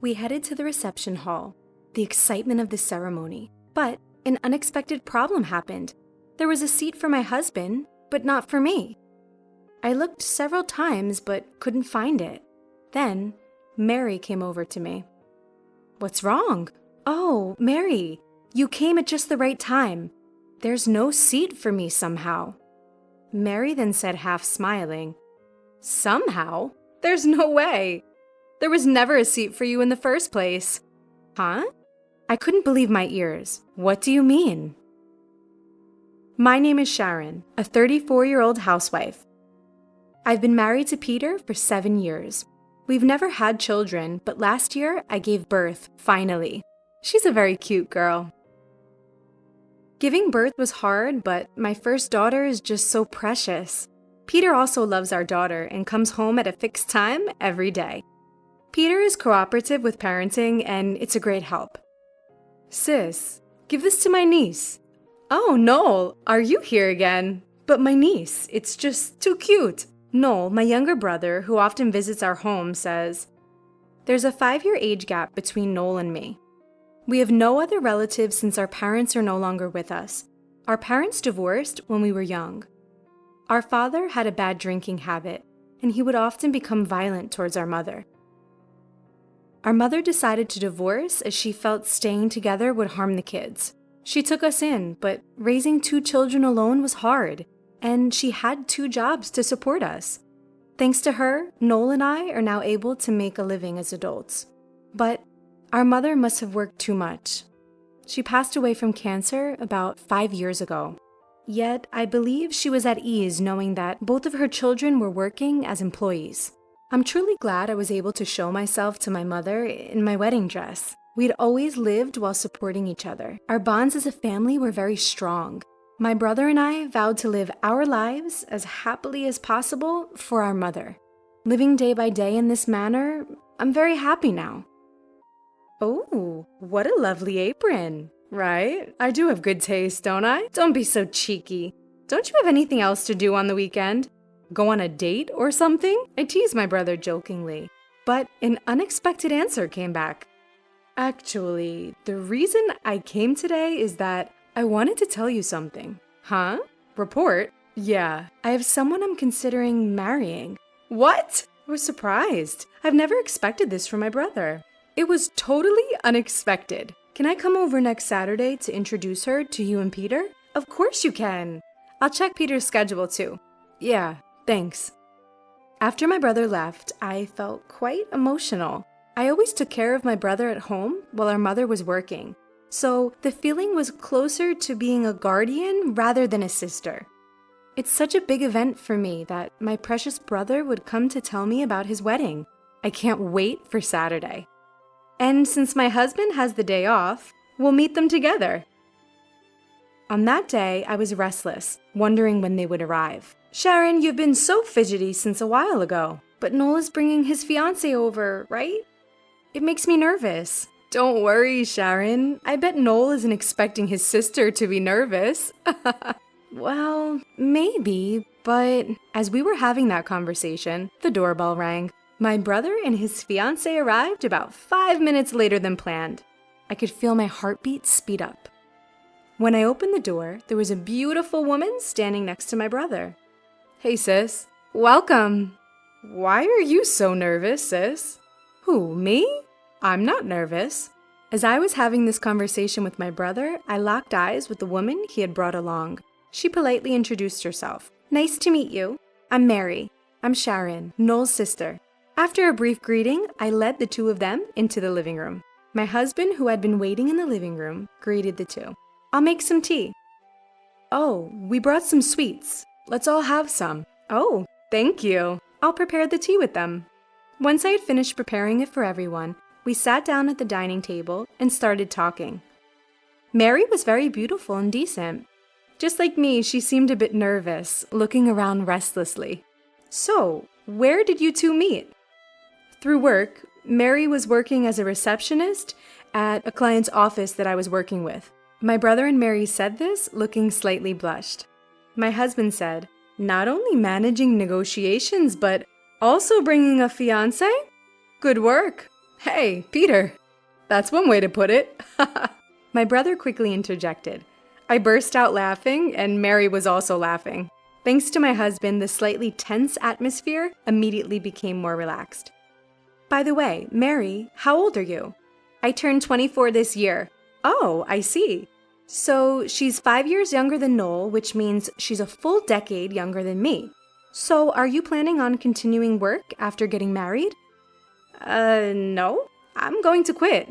We headed to the reception hall, the excitement of the ceremony, but an unexpected problem happened. There was a seat for my husband, but not for me. I looked several times but couldn't find it. Then, Mary came over to me. "What's wrong?" "Oh, Mary, you came at just the right time. There's no seat for me somehow." Mary then said, half smiling, "Somehow? There's no way. There was never a seat for you in the first place." "Huh?" I couldn't believe my ears. "What do you mean?" My name is Sharon, a 34-year-old housewife. I've been married to Peter for 7 years. We've never had children, but last year I gave birth, finally. She's a very cute girl. Giving birth was hard, but my first daughter is just so precious. Peter also loves our daughter and comes home at a fixed time every day. Peter is cooperative with parenting, and it's a great help. "Sis, give this to my niece." "Oh, Noel, are you here again?" "But my niece, it's just too cute." Noel, my younger brother, who often visits our home, says, "There's a 5-year age gap between Noel and me. We have no other relatives since our parents are no longer with us. Our parents divorced when we were young. Our father had a bad drinking habit, and he would often become violent towards our mother. Our mother decided to divorce as she felt staying together would harm the kids. She took us in, but raising 2 children alone was hard, and she had 2 jobs to support us. Thanks to her, Noel and I are now able to make a living as adults. But our mother must have worked too much. She passed away from cancer about 5 years ago. Yet I believe she was at ease knowing that both of her children were working as employees. I'm truly glad I was able to show myself to my mother in my wedding dress. We'd always lived while supporting each other. Our bonds as a family were very strong. My brother and I vowed to live our lives as happily as possible for our mother. Living day by day in this manner, I'm very happy now." "Oh, what a lovely apron, right? I do have good taste, don't I? Don't be so cheeky. Don't you have anything else to do on the weekend? Go on a date or something?" I teased my brother jokingly, but an unexpected answer came back. "Actually, the reason I came today is that I wanted to tell you something." "Huh? Report?" "Yeah, I have someone I'm considering marrying." "What?" I was surprised. I've never expected this from my brother. "It was totally unexpected. Can I come over next Saturday to introduce her to you and Peter?" "Of course you can. I'll check Peter's schedule too." "Yeah, thanks." After my brother left, I felt quite emotional. I always took care of my brother at home while our mother was working. So the feeling was closer to being a guardian rather than a sister. It's such a big event for me that my precious brother would come to tell me about his wedding. I can't wait for Saturday. And since my husband has the day off, we'll meet them together. On that day, I was restless, wondering when they would arrive. "Sharon, you've been so fidgety since a while ago. But Noel is bringing his fiancé over, right? It makes me nervous." "Don't worry, Sharon. I bet Noel isn't expecting his sister to be nervous." "Well, maybe, but..." As we were having that conversation, the doorbell rang. My brother and his fiancé arrived about 5 minutes later than planned. I could feel my heartbeat speed up. When I opened the door, there was a beautiful woman standing next to my brother. "Hey, sis. Welcome." "Why are you so nervous, sis?" "Who, me? I'm not nervous." As I was having this conversation with my brother, I locked eyes with the woman he had brought along. She politely introduced herself. "Nice to meet you. I'm Mary. I'm Sharon, Noel's sister." After a brief greeting, I led the 2 of them into the living room. My husband, who had been waiting in the living room, greeted the 2. "I'll make some tea." "Oh, we brought some sweets. Let's all have some." "Oh, thank you. I'll prepare the tea with them." Once I had finished preparing it for everyone, we sat down at the dining table and started talking. Mary was very beautiful and decent. Just like me, she seemed a bit nervous, looking around restlessly. "So, where did you 2 meet?" "Through work. Mary was working as a receptionist at a client's office that I was working with." My brother and Mary said this, looking slightly blushed. My husband said, "Not only managing negotiations, but also bringing a fiancé? Good work." Hey, Peter. That's one way to put it. My brother quickly interjected. I burst out laughing, and Mary was also laughing. Thanks to my husband, the slightly tense atmosphere immediately became more relaxed. By the way, Mary, how old are you? I turned 24 this year. Oh, I see. So she's 5 years younger than Noel, which means she's a full decade younger than me. So are you planning on continuing work after getting married? No. I'm going to quit.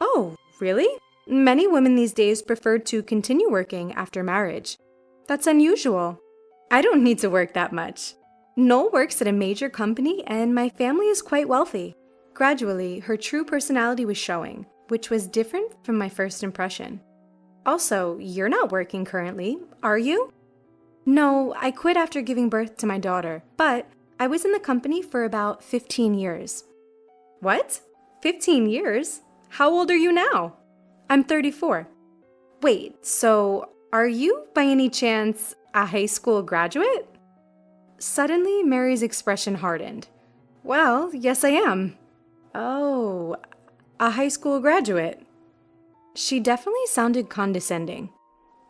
Oh, really? Many women these days prefer to continue working after marriage. That's unusual. I don't need to work that much. Noel works at a major company and my family is quite wealthy. Gradually, her true personality was showing, which was different from my first impression. Also, you're not working currently, are you? No, I quit after giving birth to my daughter, but I was in the company for about 15 years. What? 15 years? How old are you now? I'm 34. Wait, so are you, by any chance, a high school graduate? Suddenly, Mary's expression hardened. Well, yes I am. Oh, a high school graduate. She definitely sounded condescending.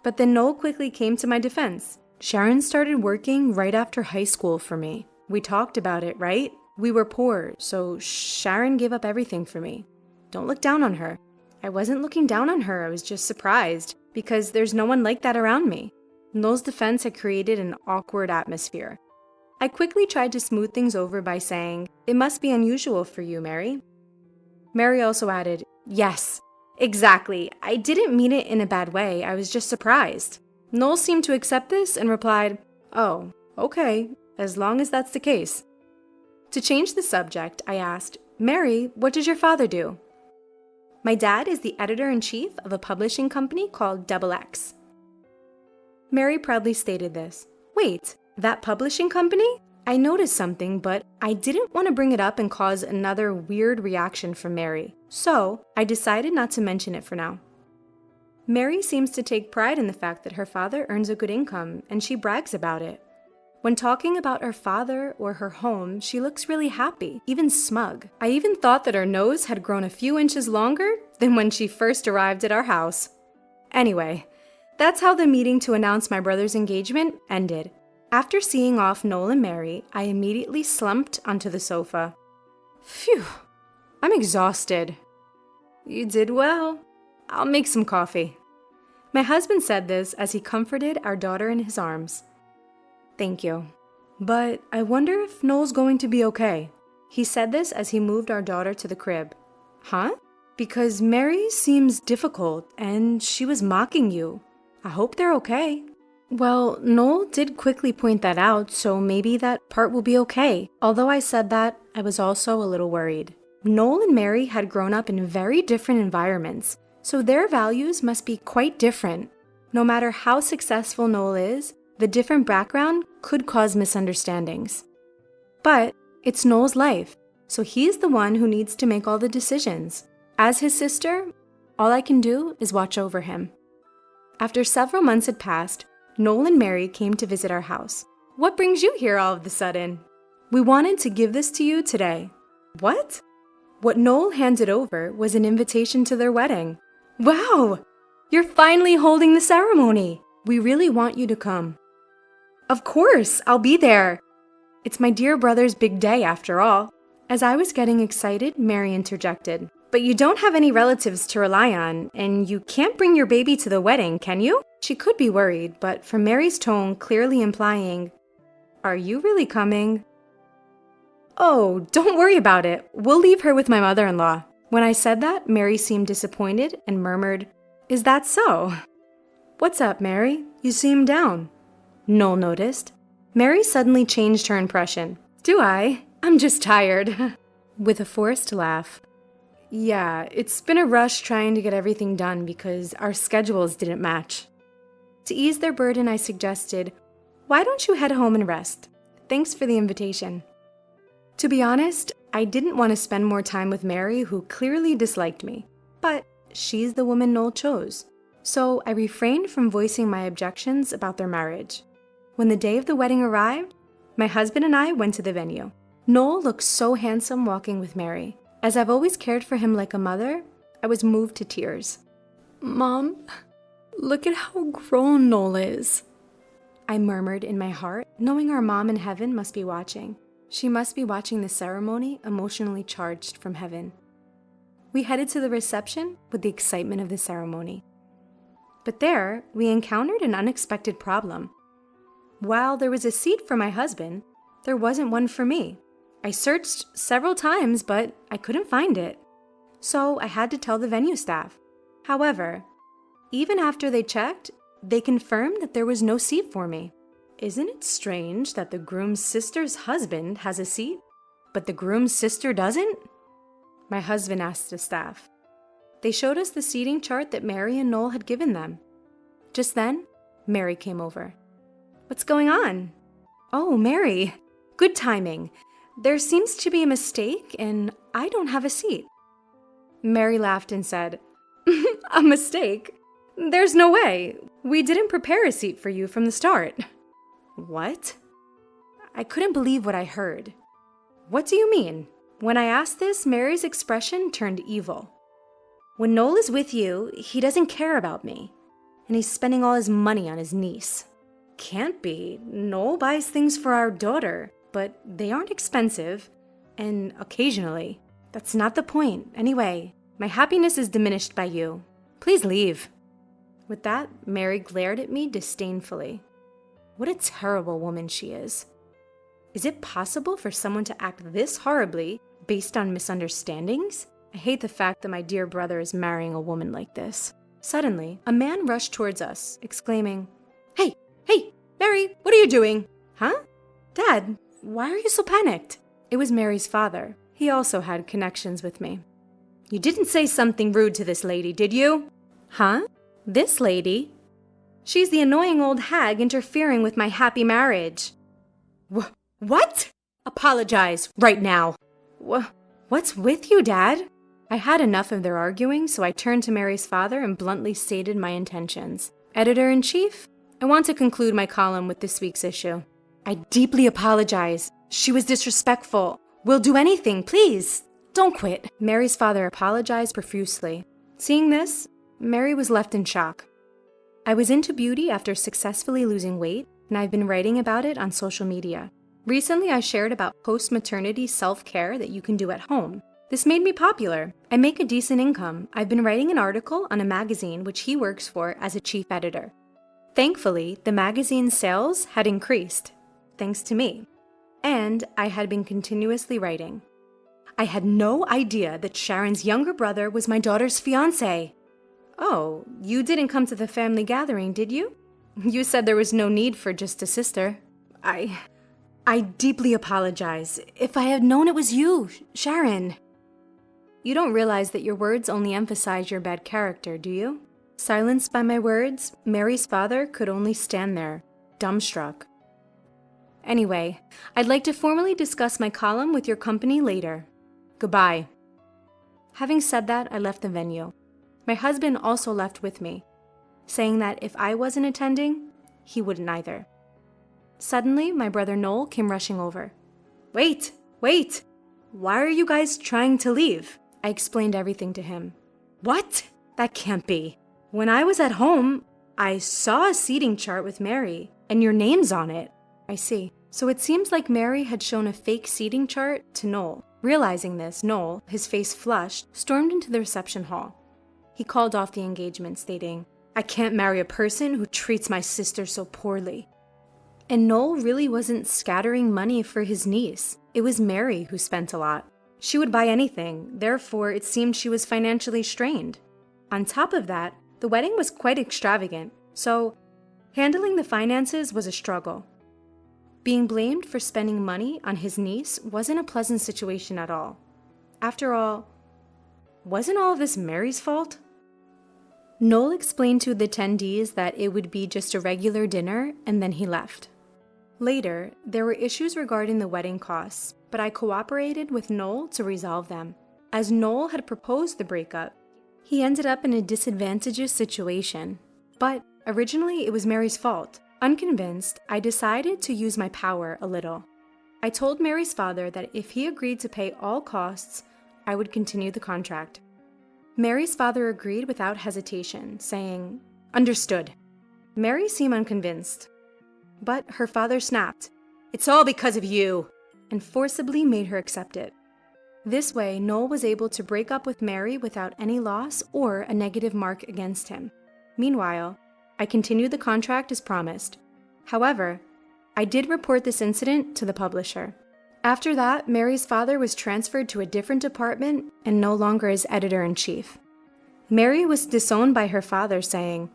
But then Noel quickly came to my defense. Sharon started working right after high school for me. We talked about it, right? We were poor, so Sharon gave up everything for me. Don't look down on her. I wasn't looking down on her, I was just surprised, because there's no one like that around me. Noel's defense had created an awkward atmosphere. I quickly tried to smooth things over by saying, "It must be unusual for you, Mary." Mary also added, "Yes, exactly. I didn't mean it in a bad way, I was just surprised." Noel seemed to accept this and replied, "Oh, okay, as long as that's the case." To change the subject, I asked, "Mary, what does your father do?" My dad is the editor-in-chief of a publishing company called XX. Mary proudly stated this. Wait, that publishing company? I noticed something, but I didn't want to bring it up and cause another weird reaction from Mary, so I decided not to mention it for now. Mary seems to take pride in the fact that her father earns a good income, and she brags about it. When talking about her father or her home, she looks really happy, even smug. I even thought that her nose had grown a few inches longer than when she first arrived at our house. Anyway, that's how the meeting to announce my brother's engagement ended. After seeing off Noel and Mary, I immediately slumped onto the sofa. Phew, I'm exhausted. You did well. I'll make some coffee. My husband said this as he comforted our daughter in his arms. Thank you. But I wonder if Noel's going to be okay. He said this as he moved our daughter to the crib. Huh? Because Mary seems difficult and she was mocking you. I hope they're okay. Well, Noel did quickly point that out, so maybe that part will be okay. Although I said that, I was also a little worried. Noel and Mary had grown up in very different environments, so their values must be quite different. No matter how successful Noel is, the different background could cause misunderstandings. But it's Noel's life, so he's the one who needs to make all the decisions. As his sister, all I can do is watch over him. After several months had passed, Noel and Mary came to visit our house. What brings you here all of a sudden? We wanted to give this to you today. What? What Noel handed over was an invitation to their wedding. Wow! You're finally holding the ceremony! We really want you to come. Of course, I'll be there. It's my dear brother's big day after all. As I was getting excited, Mary interjected. But you don't have any relatives to rely on, and you can't bring your baby to the wedding, can you? She could be worried, but from Mary's tone clearly implying, "Are you really coming?" Oh, don't worry about it. We'll leave her with my mother-in-law. When I said that, Mary seemed disappointed and murmured, "Is that so?" What's up, Mary? You seem down. Noel noticed. Mary suddenly changed her impression. Do I? I'm just tired. With a forced laugh. Yeah, it's been a rush trying to get everything done because our schedules didn't match. To ease their burden, I suggested, why don't you head home and rest? Thanks for the invitation. To be honest, I didn't want to spend more time with Mary, who clearly disliked me. But she's the woman Noel chose. So I refrained from voicing my objections about their marriage. When the day of the wedding arrived, my husband and I went to the venue. Noel looked so handsome walking with Mary. As I've always cared for him like a mother, I was moved to tears. "Mom, look at how grown Noel is," I murmured in my heart, knowing our mom in heaven must be watching. She must be watching the ceremony, emotionally charged from heaven. We headed to the reception with the excitement of the ceremony. But there, we encountered an unexpected problem. While there was a seat for my husband, there wasn't one for me. I searched several times, but I couldn't find it. So I had to tell the venue staff. However, even after they checked, they confirmed that there was no seat for me. Isn't it strange that the groom's sister's husband has a seat, but the groom's sister doesn't? My husband asked the staff. They showed us the seating chart that Mary and Noel had given them. Just then, Mary came over. "What's going on?" "Oh, Mary, good timing. There seems to be a mistake and I don't have a seat." Mary laughed and said, "A mistake? There's no way. We didn't prepare a seat for you from the start." What? I couldn't believe what I heard. "What do you mean?" When I asked this, Mary's expression turned evil. "When Noel is with you, he doesn't care about me, and he's spending all his money on his niece." "Can't be. Noel buys things for our daughter, but they aren't expensive, and occasionally. That's not the point. Anyway, my happiness is diminished by you. Please leave." With that, Mary glared at me disdainfully. What a terrible woman she is. Is it possible for someone to act this horribly based on misunderstandings? I hate the fact that my dear brother is marrying a woman like this. Suddenly, a man rushed towards us, exclaiming, Hey, Mary, what are you doing?" "Huh? Dad, why are you so panicked?" It was Mary's father. He also had connections with me. "You didn't say something rude to this lady, did you?" "Huh? This lady? She's the annoying old hag interfering with my happy marriage." What? Apologize right now." What's with you, Dad?" I had enough of their arguing, so I turned to Mary's father and bluntly stated my intentions. "Editor-in-chief, I want to conclude my column with this week's issue. I deeply apologize. She was disrespectful. We'll do anything, please. Don't quit." Mary's father apologized profusely. Seeing this, Mary was left in shock. I was into beauty after successfully losing weight, and I've been writing about it on social media. Recently, I shared about post-maternity self-care that you can do at home. This made me popular. I make a decent income. I've been writing an article on a magazine which he works for as a chief editor. Thankfully, the magazine's sales had increased, thanks to me, and I had been continuously writing. I had no idea that Sharon's younger brother was my daughter's fiancé. "Oh, you didn't come to the family gathering, did you? You said there was no need for just a sister." I deeply apologize. If I had known it was you, Sharon." You don't realize that your words only emphasize your bad character, do you? Silenced by my words, Mary's father could only stand there, dumbstruck. Anyway, I'd like to formally discuss my column with your company later. Goodbye. Having said that, I left the venue. My husband also left with me, saying that if I wasn't attending, he wouldn't either. Suddenly, my brother Noel came rushing over. Wait! Why are you guys trying to leave?" I explained everything to him. "What? That can't be. When I was at home, I saw a seating chart with Mary, and your name's on it." "I see. So it seems like Mary had shown a fake seating chart to Noel." Realizing this, Noel, his face flushed, stormed into the reception hall. He called off the engagement, stating, "I can't marry a person who treats my sister so poorly." And Noel really wasn't scattering money for his niece. It was Mary who spent a lot. She would buy anything, therefore it seemed she was financially strained. On top of that, the wedding was quite extravagant, so handling the finances was a struggle. Being blamed for spending money on his niece wasn't a pleasant situation at all. After all, wasn't all of this Mary's fault? Noel explained to the attendees that it would be just a regular dinner, and then he left. Later, there were issues regarding the wedding costs, but I cooperated with Noel to resolve them. As Noel had proposed the breakup, he ended up in a disadvantageous situation. But originally, it was Mary's fault. Unconvinced, I decided to use my power a little. I told Mary's father that if he agreed to pay all costs, I would continue the contract. Mary's father agreed without hesitation, saying, "Understood." Mary seemed unconvinced, but her father snapped, "It's all because of you," and forcibly made her accept it. This way, Noel was able to break up with Mary without any loss or a negative mark against him. Meanwhile, I continued the contract as promised. However, I did report this incident to the publisher. After that, Mary's father was transferred to a different department and no longer as editor-in-chief. Mary was disowned by her father, saying,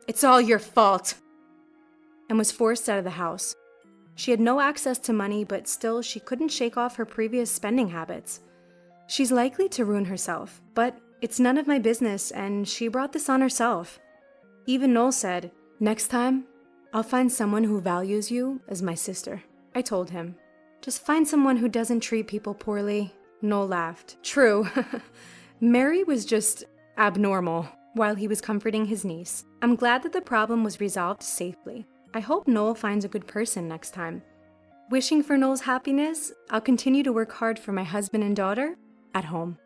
"It's all your fault," and was forced out of the house. She had no access to money, but still she couldn't shake off her previous spending habits. She's likely to ruin herself, but it's none of my business, and she brought this on herself. Even Noel said, "Next time, I'll find someone who values you as my sister." I told him, "Just find someone who doesn't treat people poorly." Noel laughed. True. Mary was just abnormal while he was comforting his niece. I'm glad that the problem was resolved safely. I hope Noel finds a good person next time. Wishing for Noel's happiness, I'll continue to work hard for my husband and daughter at home.